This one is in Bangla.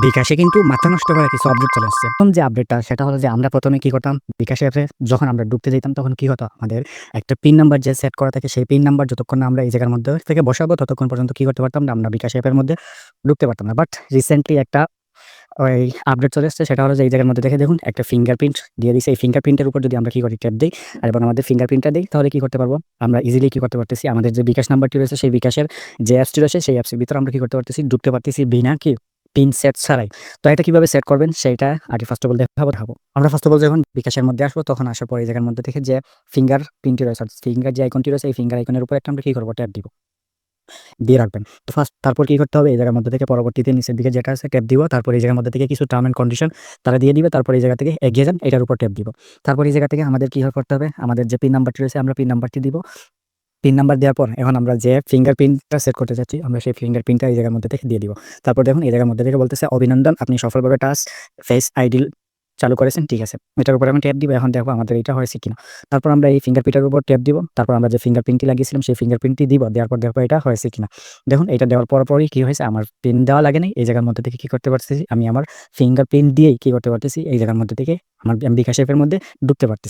বিকাশে কিন্তু মাথা নষ্ট করা কিছু আপডেট চলে আসছে। প্রথম যে আপডেটটা সেটা হলো যে আমরা প্রথমে কি করতাম, বিকাশ অ্যাপে যখন আমরা ঢুকতে যেতাম তখন কি হতো, আমাদের একটা পিন নাম্বার যে সেট করা থাকে সেই পিন নাম্বার যতক্ষণ না আমরা এই জায়গার মধ্যে থেকে বসাবো ততক্ষণ পর্যন্ত কি করতে পারতাম না, আমরা বিকাশ অ্যাপের মধ্যে ঢুকতে পারতাম না। বাট রিসেন্টলি একটা ওই আপডেট চলে এসেছে, সেটা হলো যে এই জায়গার মধ্যে দেখে দেখুন একটা ফিঙ্গারপ্রিন্ট দিয়ে দিছে। এই ফিঙ্গারপ্রিন্টের উপর যদি আমরা কি করি, ট্যাপ দেই আর এবং আমাদের ফিঙ্গারপ্রিন্টটা দেই, তাহলে কি করতে পারবো, আমরা ইজিলি কি করতে পারতেছি, আমাদের যে বিকাশ নাম্বারটি রয়েছে সেই বিকাশের যে অ্যাপসটি রয়েছে সেই অ্যাপসের ভিতরে আমরা কি করতে পারতেছি, ঢুকতে পারতেছি বিনা কি পিন সেট ছাড়াই। তো এটা কিভাবে সেট করবেন সেইটা আগে ফার্স্ট অফ অল দেখাবো। আমরা ফার্স্ট অফ অল যখন বিকাশের মধ্যে আসবো তখন আসার পরে এই জায়গার মধ্যে থেকে যে ফিঙ্গার প্রিন্টটি রয়েছে, ফিঙ্গার যে আইকনটি রয়েছে এই ফিঙ্গার আইকনের উপর একটা আমরা কি করবো, ট্যাপ দিব, দিয়ে রাখবেন। তো ফার্স্ট তারপর কি করতে হবে, এই জায়গার মধ্যে থেকে পরবর্তীতে নিচের দিকে যেটা আছে ট্যাপ দিব। তারপর এই জায়গার মধ্যে থেকে কিছু টার্ম এন্ড কন্ডিশন তারা দিয়ে দিবে। তারপর এই জায়গা থেকে এগিয়ে যান, এটার উপর ট্যাপ দিব। তারপর এই জায়গা থেকে আমাদের কি করতে হবে, আমাদের যে পিন নাম্বারটি রয়েছে আমরা পিন নাম্বারটি দিব। পিন নাম্বার দেওয়ার পর এখন আমরা যে ফিঙ্গারপ্রিন্টটা সেট করতে চাচ্ছি আমরা সেই ফিঙ্গারপ্রিন্টটা এই জায়গার মধ্যে থেকে দিয়ে দিব। তারপর দেখুন এই জায়গার মধ্যে থেকে বলতেছে অভিনন্দন, আপনি সফলভাবে টাচ ফেস আইডি চালু করেছেন, ঠিক আছে। এটার উপর আমি ট্যাপ দিব। এখন দেখো আমাদের এটা হয়েছে কিনা। তারপর আমরা এই ফিঙ্গারপ্রিন্টের উপর ট্যাপ দিব। তারপর আমরা যে ফিঙ্গারপ্রিন্টটি লাগিয়েছিলাম সেই ফিঙ্গারপ্রিন্টটি দিব। দেওয়ার পর দেখো এটা হয়েছে কিনা। দেখুন এটা দেওয়ার পরই কি হয়েছে, আমার পিন দেওয়া লাগে নাই। এই জায়গার মধ্যে থেকে কি করতে পারতেছি, আমি আমার ফিঙ্গারপ্রিন্ট দিয়েই কি করতে পারতেছি, এই জায়গার মধ্যে থেকে আমার বিকাশ অ্যাপের মধ্যে ঢুকতে পারতেছি।